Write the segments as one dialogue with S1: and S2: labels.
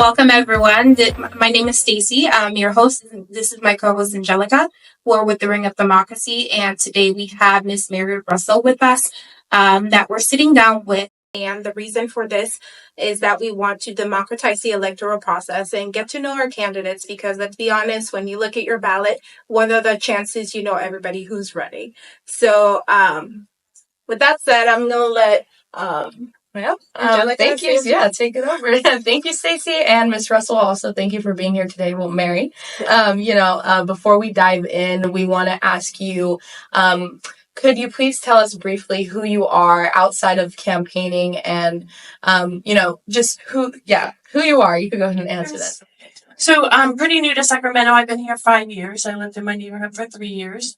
S1: Welcome, everyone. My name is Stacy. I'm your host. This is my co-host, Angelica. We're with the Ring of Democracy, and today we have Miss Mary Russell with us that we're sitting down with. And the reason for this is that we want to democratize the electoral process and get to know our candidates because, let's be honest, when you look at your ballot, what are the chances you know everybody who's running? So, with that said, I'm going to let
S2: thank you. Yeah, take it over. Thank you, Stacey, and Miss Russell. Also, thank you for being here today. Well, Mary, before we dive in, we want to ask you, could you please tell us briefly who you are outside of campaigning, and just who you are? You can go ahead and answer that.
S3: So I'm pretty new to Sacramento. I've been here 5 years. I lived in my neighborhood for 3 years.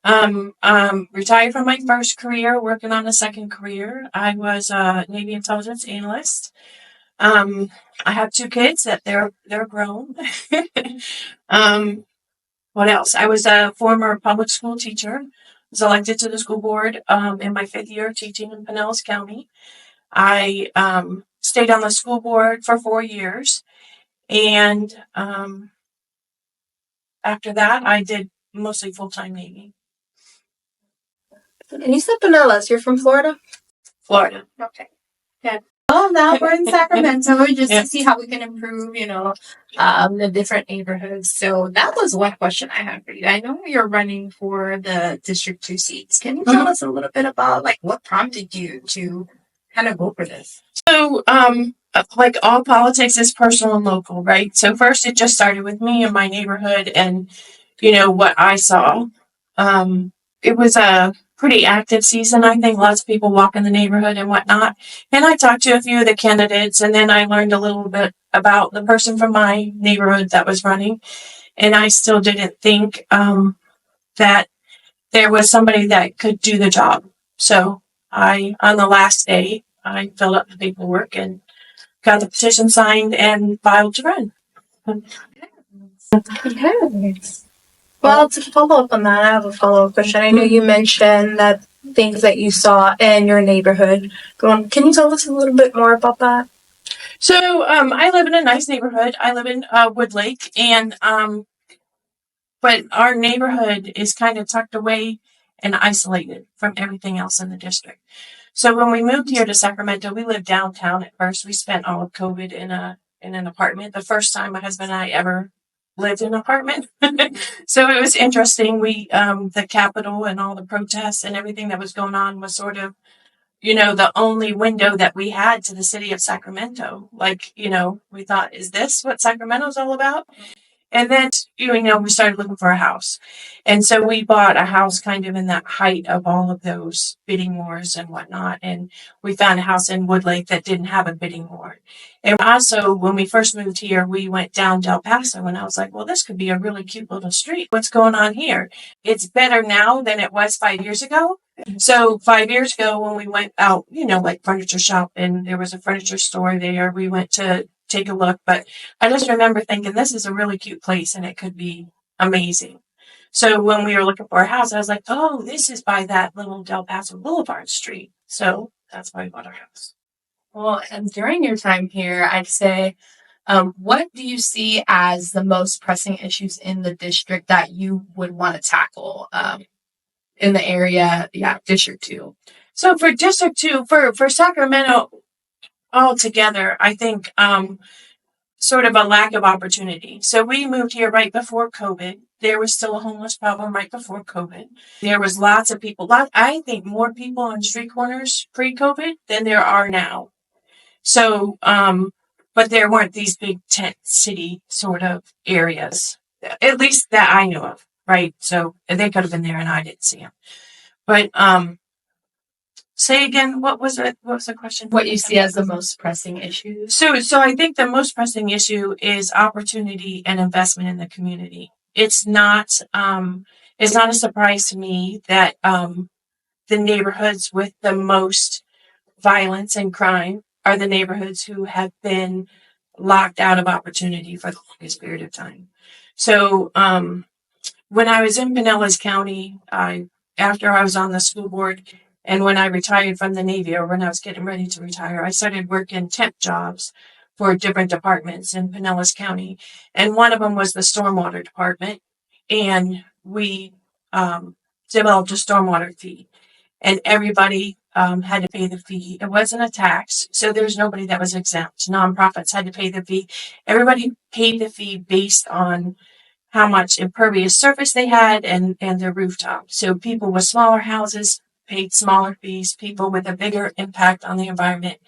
S3: Retired from my first career, working on a second career. I was a Navy intelligence analyst. I have 2 kids that they're grown. What else? I was a former public school teacher. Was elected to the school board in my 5th year teaching in Pinellas County. I stayed on the school board for 4 years, and after that, I did mostly full-time Navy.
S1: And you said Pinellas. You're from Florida?
S3: Florida.
S1: Okay. Yeah. Well, now we're in Sacramento just to see how we can improve, the different neighborhoods. So that was one question I had for you. I know you're running for the District 2 seats. Can you tell us a little bit about, what prompted you to kind of go for this?
S3: So, like all politics is personal and local, right? So first it just started with me in my neighborhood and, what I saw. It was a pretty active season. I think lots of people walk in the neighborhood and whatnot. And I talked to a few of the candidates, and then I learned a little bit about the person from my neighborhood that was running. And I still didn't think that there was somebody that could do the job. So on the last day, I filled out the paperwork and got the petition signed and filed to run.
S1: Okay. Well, to follow up on that, I have a follow-up question. I know you mentioned that things that you saw in your neighborhood. Can you tell us a little bit more about that?
S3: So I live in a nice neighborhood. I live in Woodlake, and but our neighborhood is kind of tucked away and isolated from everything else in the district. So when we moved here to Sacramento, we lived downtown at first. We spent all of COVID in an apartment. The first time my husband and I ever lived in an apartment. So it was interesting. We the Capitol and all the protests and everything that was going on was sort of, the only window that we had to the city of Sacramento. We thought, is this what Sacramento's all about? And then, we started looking for a house. And so we bought a house kind of in that height of all of those bidding wars and whatnot. And we found a house in Woodlake that didn't have a bidding war. And also, when we first moved here, we went down Del Paso, and I was like, well, this could be a really cute little street. What's going on here? It's better now than it was 5 years ago. So 5 years ago, when we went out, furniture shop, and there was a furniture store there, we went to take a look. But I just remember thinking, this is a really cute place and it could be amazing. So when we were looking for a house, I was like, oh, this is by that little Del Paso Boulevard street. So that's why we bought our house.
S2: Well, and during your time here, I'd say, what do you see as the most pressing issues in the district that you would want to tackle in the area? Yeah, District 2.
S3: So for District 2, for Sacramento altogether, I think sort of a lack of opportunity. So we moved here right before COVID. There was still a homeless problem right before COVID. There was lots of people. I think more people on street corners pre-COVID than there are now. So, but there weren't these big tent city sort of areas, at least that I knew of, right? So they could have been there and I didn't see them. But say again, what was it? What was the question?
S2: What you see as the most pressing issue?
S3: So I think the most pressing issue is opportunity and investment in the community. It's not a surprise to me that the neighborhoods with the most violence and crime are the neighborhoods who have been locked out of opportunity for the longest period of time. So when I was in Pinellas County, after I was on the school board, and when I retired from the Navy, or when I was getting ready to retire, I started working temp jobs for different departments in Pinellas County. And one of them was the stormwater department. And we developed a stormwater fee. And everybody had to pay the fee. It wasn't a tax, so there was nobody that was exempt. Nonprofits had to pay the fee. Everybody paid the fee based on how much impervious surface they had and their rooftop. So people with smaller houses paid smaller fees. People with a bigger impact on the environment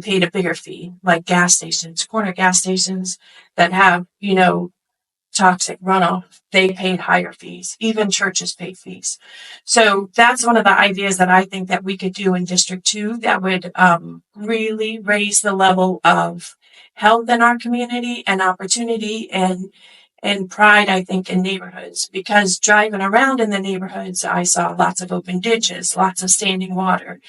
S3: paid a bigger fee, like gas stations, corner gas stations that have, toxic runoff, they paid higher fees. Even churches paid fees. So that's one of the ideas that I think that we could do in District 2 that would really raise the level of health in our community and opportunity and pride, I think, in neighborhoods. Because driving around in the neighborhoods, I saw lots of open ditches, lots of standing water.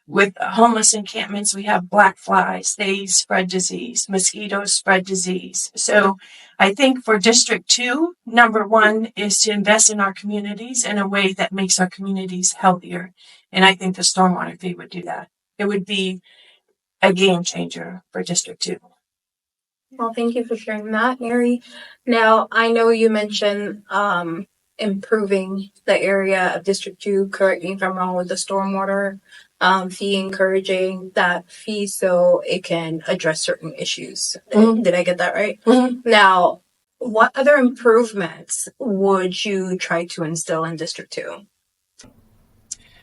S3: With homeless encampments, we have black flies. They spread disease. Mosquitoes spread disease. So I think for District 2, number one is to invest in our communities in a way that makes our communities healthier. And I think the stormwater fee would do that. It would be a game changer for District 2.
S1: Well, thank you for sharing that, Mary. Now, I know you mentioned improving the area of District 2. Correct me if I'm wrong with the stormwater fee, encouraging that fee so it can address certain issues.
S3: Mhm.
S1: Did I get that right?
S3: Mhm.
S1: Now, what other improvements would you try to instill in District 2?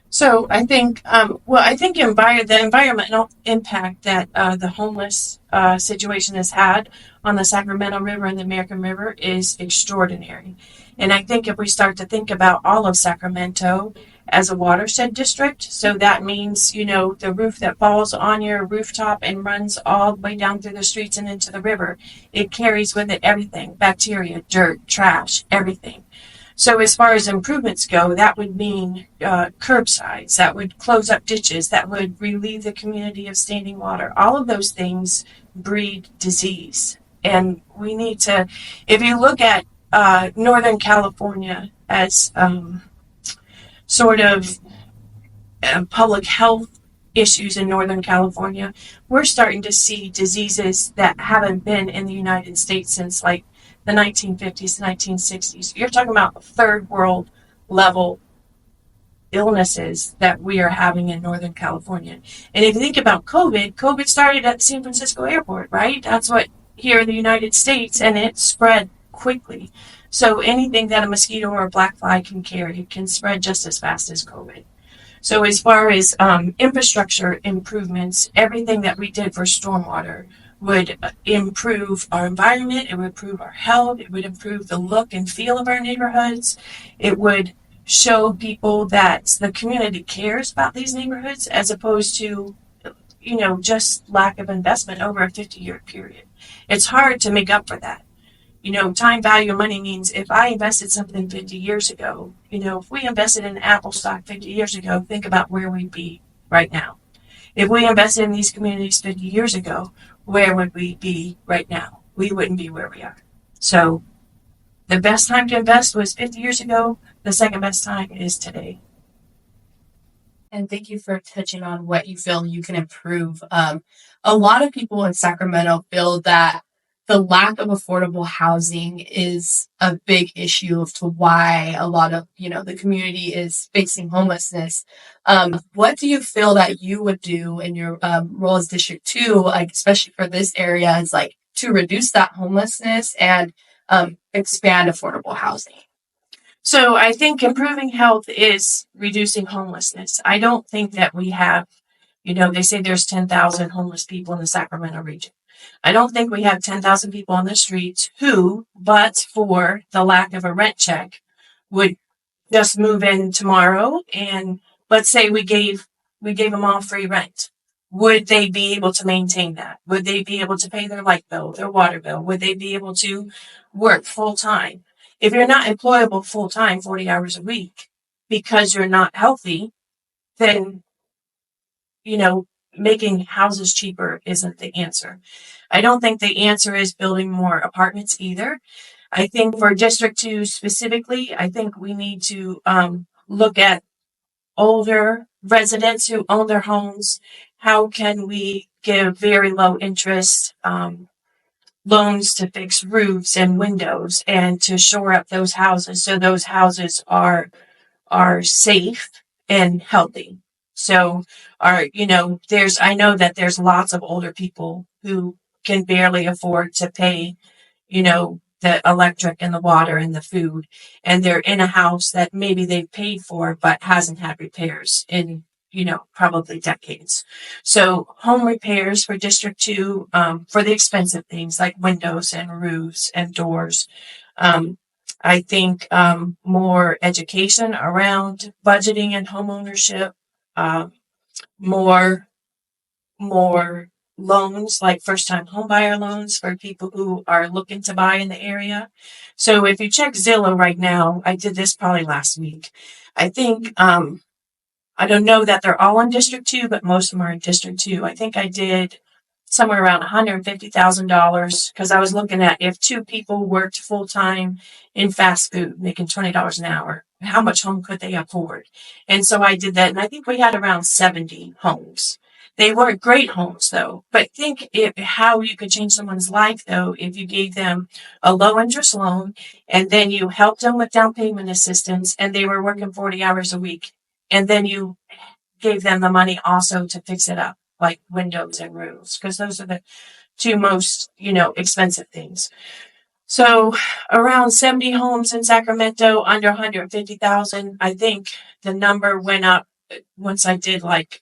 S3: So I think, the environmental impact that the homeless situation has had on the Sacramento River and the American River is extraordinary. And I think if we start to think about all of Sacramento as a watershed district, so that means, the roof that falls on your rooftop and runs all the way down through the streets and into the river, it carries with it everything, bacteria, dirt, trash, everything. So as far as improvements go, that would mean curbsides, that would close up ditches, that would relieve the community of standing water. All of those things breed disease. And we need to, if you look at Northern California as sort of public health issues in Northern California, we're starting to see diseases that haven't been in the United States since like the 1950s, 1960s. You're talking about third world level illnesses that we are having in Northern California. And if you think about COVID started at San Francisco airport, right? That's what here in the United States, and it spread quickly. So anything that a mosquito or a black fly can carry can spread just as fast as COVID. So as far as infrastructure improvements, everything that we did for stormwater would improve our environment, it would improve our health, it would improve the look and feel of our neighborhoods, it would show people that the community cares about these neighborhoods as opposed to, just lack of investment over a 50-year period. It's hard to make up for that. Time value of money means if I invested something 50 years ago, if we invested in Apple stock 50 years ago, think about where we'd be right now. If we invested in these communities 50 years ago, where would we be right now? We wouldn't be where we are. So the best time to invest was 50 years ago. The second best time is today.
S2: And thank you for touching on what you feel you can improve. A lot of people in Sacramento feel that the lack of affordable housing is a big issue as to why a lot of, the community is facing homelessness. What do you feel that you would do in your role as District 2, like especially for this area, is like to reduce that homelessness and expand affordable housing?
S3: So I think improving health is reducing homelessness. I don't think that we have, they say there's 10,000 homeless people in the Sacramento region. I don't think we have 10,000 people on the streets who, but for the lack of a rent check, would just move in tomorrow. And let's say we gave them all free rent. Would they be able to maintain that? Would they be able to pay their light bill, their water bill? Would they be able to work full time? If you're not employable full time, 40 hours a week, because you're not healthy, then, making houses cheaper isn't the answer. I don't think the answer is building more apartments either. I think for District 2 specifically, I think we need to look at older residents who own their homes. How can we give very low interest loans to fix roofs and windows and to shore up those houses so those houses are safe and healthy. So I know that there's lots of older people who can barely afford to pay, the electric and the water and the food, and they're in a house that maybe they've paid for but hasn't had repairs in, probably decades. So home repairs for District 2, for the expensive things like windows and roofs and doors. Um, I think more education around budgeting and homeownership, uh, more more loans like first time homebuyer loans for people who are looking to buy in the area. So if you check Zillow right now, I did this probably last week. I think I don't know that they're all in District 2, but most of them are in District 2. I think I did somewhere around $150,000 because I was looking at if two people worked full time in fast food, making $20 an hour, how much home could they afford? And so I did that, and I think we had around 70 homes. They weren't great homes though, but think how you could change someone's life though if you gave them a low interest loan and then you helped them with down payment assistance and they were working 40 hours a week and then you gave them the money also to fix it up, like windows and roofs, because those are the two most, expensive things. So around 70 homes in Sacramento, under 150,000. I think the number went up once I did like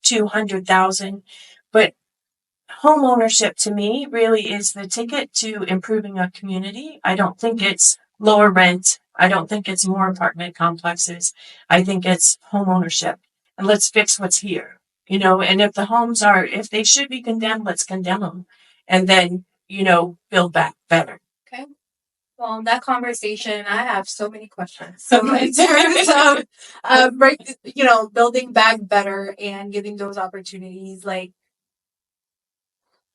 S3: 200,000. But home ownership to me really is the ticket to improving a community. I don't think it's lower rent. I don't think it's more apartment complexes. I think it's home ownership. And let's fix what's here. And if the homes if they should be condemned, let's condemn them. And then, build back better.
S1: Okay. Well, that conversation, I have so many questions. So in terms of building back better and giving those opportunities, like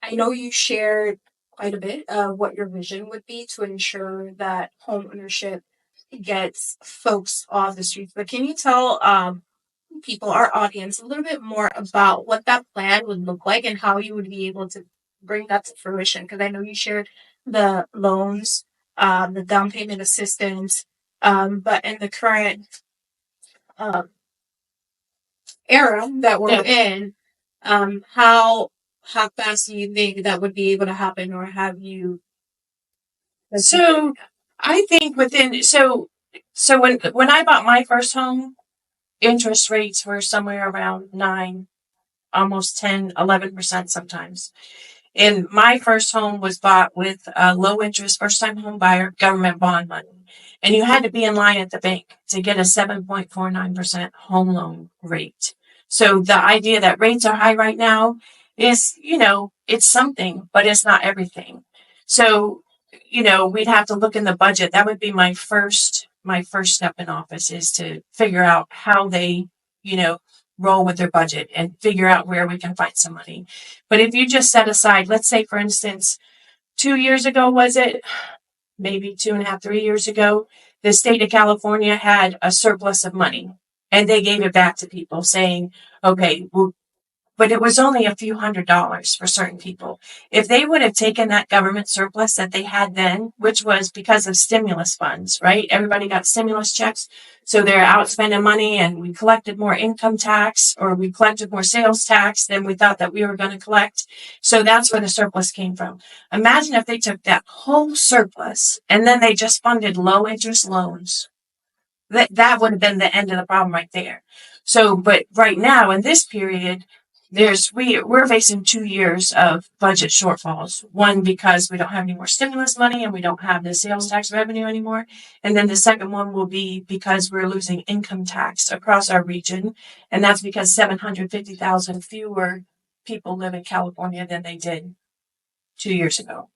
S1: I know you shared quite a bit of what your vision would be to ensure that home ownership gets folks off the streets. But can you tell people, our audience, a little bit more about what that plan would look like and how you would be able to bring that to fruition? Because I know you shared the loans, the down payment assistance, but in the current um, era that we're in, how fast do you think that would be able to happen, or have you?
S3: So I think so when I bought my first home, interest rates were somewhere around 9, almost 10, 11% sometimes. And my first home was bought with a low interest first time home buyer government bond money. And you had to be in line at the bank to get a 7.49% home loan rate. So the idea that rates are high right now is, it's something, but it's not everything. So, we'd have to look in the budget. That would be my first step in office, is to figure out how they, roll with their budget and figure out where we can find some money. But if you just set aside, let's say, for instance, 2 years ago, was it? Maybe 2.5, 3 years ago, the state of California had a surplus of money and they gave it back to people saying, okay, well, but it was only a few $100s for certain people. If they would have taken that government surplus that they had then, which was because of stimulus funds, right? Everybody got stimulus checks. So they're out spending money, and we collected more income tax, or we collected more sales tax than we thought that we were going to collect. So that's where the surplus came from. Imagine if they took that whole surplus and then they just funded low interest loans. That would have been the end of the problem right there. So, but right now in this period, we're facing 2 years of budget shortfalls. One, because we don't have any more stimulus money and we don't have the sales tax revenue anymore. And then the second one will be because we're losing income tax across our region. And that's because 750,000 fewer people live in California than they did 2 years ago.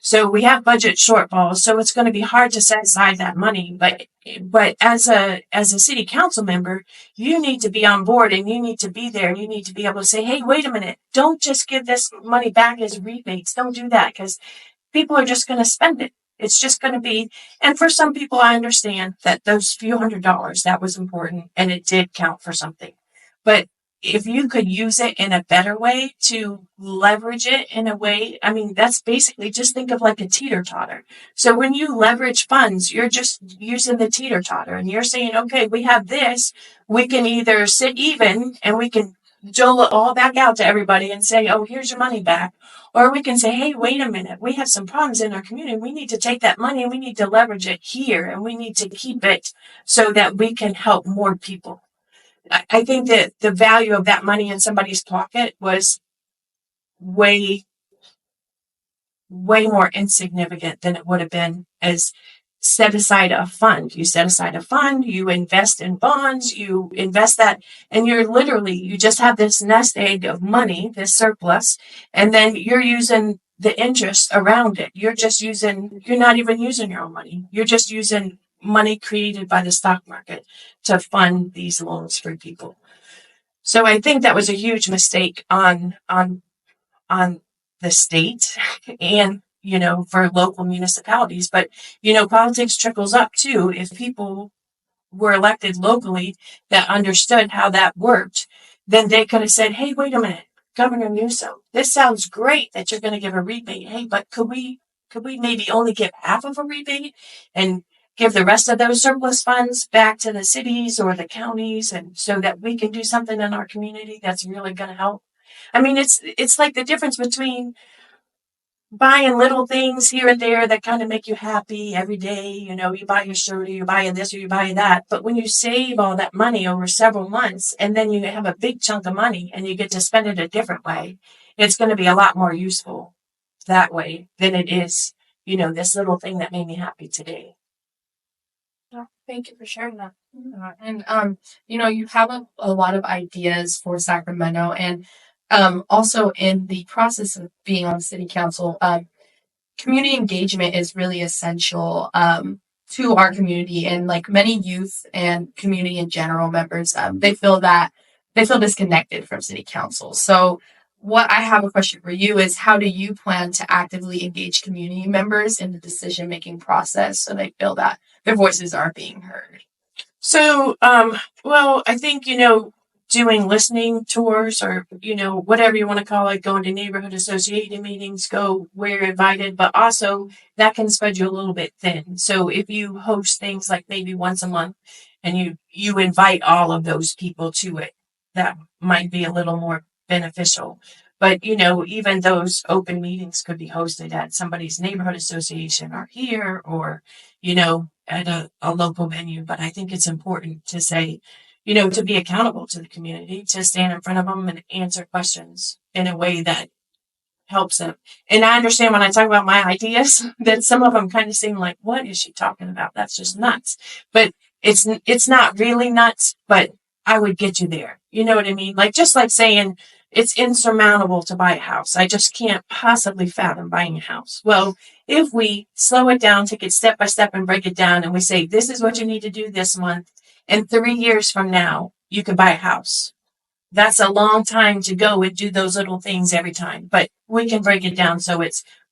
S3: So we have budget shortfalls. So it's going to be hard to set aside that money. But as a city council member, you need to be on board and you need to be there and you need to be able to say, hey, wait a minute, don't just give this money back as rebates. Don't do that, because people are just going to spend it. It's just going to be, and for some people, I understand that those few $100s, that was important and it did count for something. But if you could use it in a better way to leverage it in a way, I mean, that's basically just think of like a teeter totter. So when you leverage funds, you're just using the teeter totter and you're saying, okay, we have this, we can either sit even and we can dole it all back out to everybody and say, oh, here's your money back. Or we can say, hey, wait a minute, we have some problems in our community. We need to take that money and we need to leverage it here and we need to keep it so that we can help more people. I think that the value of that money in somebody's pocket was way, way more insignificant than it would have been as set aside a fund. You set aside a fund, you invest in bonds, you invest that, and you just have this nest egg of money, this surplus, and then you're using the interest around it. You're not even using your own money. You're just using money created by the stock market to fund these loans for people. So I think that was a huge mistake on the state and, for local municipalities. But, politics trickles up too. If people were elected locally that understood how that worked, then they could have said, hey, wait a minute, Governor Newsom, this sounds great that you're going to give a rebate. Hey, but could we maybe only give half of a rebate and give the rest of those surplus funds back to the cities or the counties, and so that we can do something in our community that's really going to help? I mean, it's like the difference between buying little things here and there that kind of make you happy every day. You buy your shirt or you buy this or you buy that. But when you save all that money over several months and then you have a big chunk of money and you get to spend it a different way, it's going to be a lot more useful that way than it is, this little thing that made me happy today.
S2: Oh, thank you for sharing that. And you have a lot of ideas for Sacramento, and also in the process of being on city council, community engagement is really essential to our community, and like many youth and community in general members, they feel disconnected from city council. So what I have a question for you is, how do you plan to actively engage community members in the decision making process so they feel that their voices are being heard?
S3: So, well, I think, doing listening tours or, whatever you want to call it, going to neighborhood association meetings, go where you're invited, but also that can spread you a little bit thin. So if you host things like maybe once a month and you invite all of those people to it, that might be a little more beneficial. But, even those open meetings could be hosted at somebody's neighborhood association or here or, at a local venue. But I think it's important to say, to be accountable to the community, to stand in front of them and answer questions in a way that helps them. And I understand when I talk about my ideas that some of them kind of seem like, what is she talking about? That's just nuts. But it's not really nuts, but I would get you there. You know what I mean? Just like saying it's insurmountable to buy a house. I just can't possibly fathom buying a house. Well, if we slow it down, take it step by step and break it down, and we say, this is what you need to do this month, and 3 years from now, you can buy a house. That's a long time to go and do those little things every time, but we can break it down. So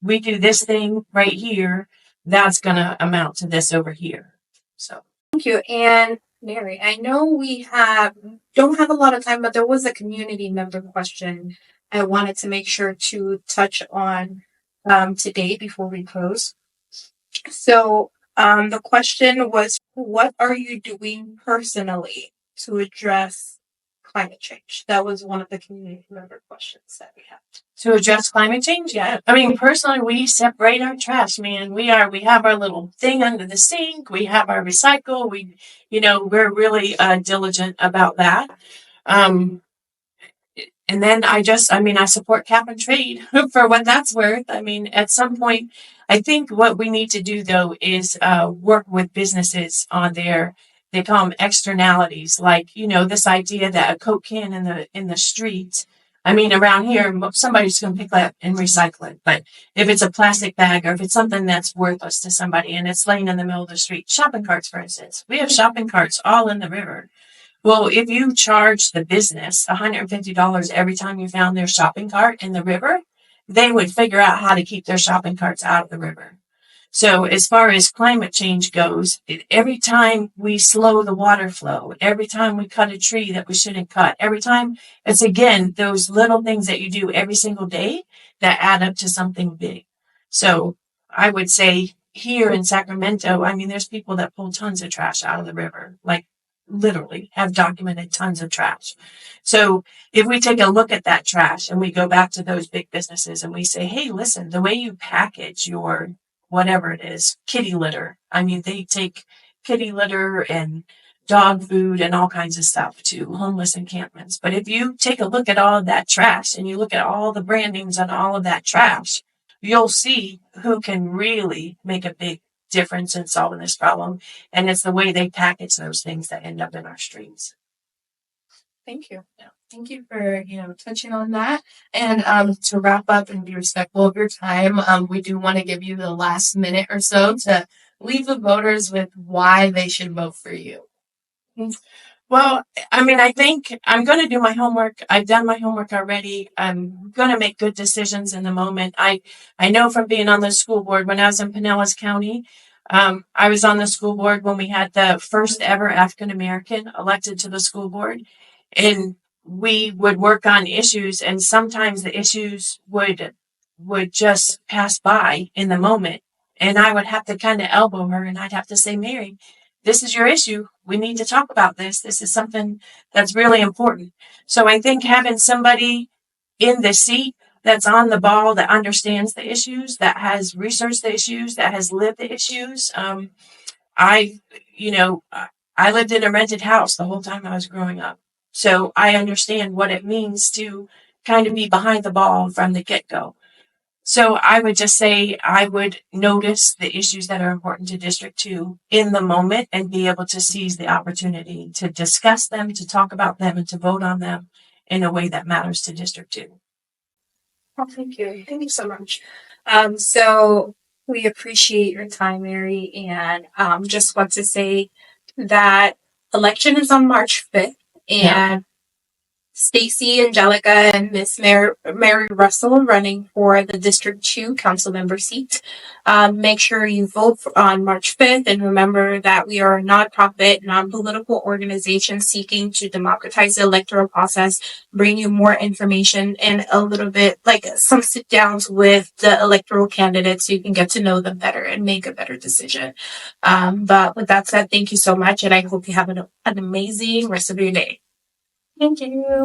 S3: we do this thing right here. That's going to amount to this over here. So
S1: Thank you. And Mary, I know we don't have a lot of time, but there was a community member question I wanted to make sure to touch on today before we close. So the question was, what are you doing personally to address climate change? That was one of the community member questions that we had.
S3: To address climate change, yeah. I mean, personally, we separate our trash, man. We have our little thing under the sink. We have our recycle. We're really diligent about that. And then I support cap and trade for what that's worth. I mean, at some point, I think what we need to do though is work with businesses on they call them externalities. Like, this idea that a Coke can in the street. I mean, around here, somebody's going to pick that and recycle it. But if it's a plastic bag or if it's something that's worthless to somebody and it's laying in the middle of the street, shopping carts, for instance, we have shopping carts all in the river. Well, if you charge the business $150 every time you found their shopping cart in the river, they would figure out how to keep their shopping carts out of the river. So as far as climate change goes, every time we slow the water flow, every time we cut a tree that we shouldn't cut, every time, it's again those little things that you do every single day that add up to something big. So I would say here in Sacramento, I mean, there's people that pull tons of trash out of the river, like literally have documented tons of trash. So if we take a look at that trash and we go back to those big businesses and we say, hey, listen, the way you package your whatever it is, kitty litter. I mean, they take kitty litter and dog food and all kinds of stuff to homeless encampments. But if you take a look at all of that trash and you look at all the brandings on all of that trash, you'll see who can really make a big difference in solving this problem. And it's the way they package those things that end up in our streets.
S2: Thank you. Thank you for touching on that. And to wrap up and be respectful of your time, we do want to give you the last minute or so to leave the voters with why they should vote for you.
S3: Well, I mean, I think I'm going to do my homework. I've done my homework already. I'm going to make good decisions in the moment. I know from being on the school board when I was in Pinellas County, I was on the school board when we had the first ever African American elected to the school board, and we would work on issues, and sometimes the issues would just pass by in the moment, and I would have to kind of elbow her, and I'd have to say, Mary, this is your issue. We need to talk about this. This is something that's really important. So I think having somebody in the seat that's on the ball, that understands the issues, that has researched the issues, that has lived the issues. I lived in a rented house the whole time I was growing up. So I understand what it means to kind of be behind the ball from the get-go. So I would just say I would notice the issues that are important to District 2 in the moment and be able to seize the opportunity to discuss them, to talk about them, and to vote on them in a way that matters to District 2.
S1: Oh, thank you. Thank you so much. So we appreciate your time, Mary, and just want to say that election is on March 5th, and Stacy, Angelica, and Miss Mary Russell are running for the District 2 council member seat. Make sure you vote on March 5th, and remember that we are a nonprofit, non-political organization seeking to democratize the electoral process, bring you more information, and a little bit like some sit downs with the electoral candidates so you can get to know them better and make a better decision. But with that said, thank you so much, and I hope you have an amazing rest of your day. Thank you.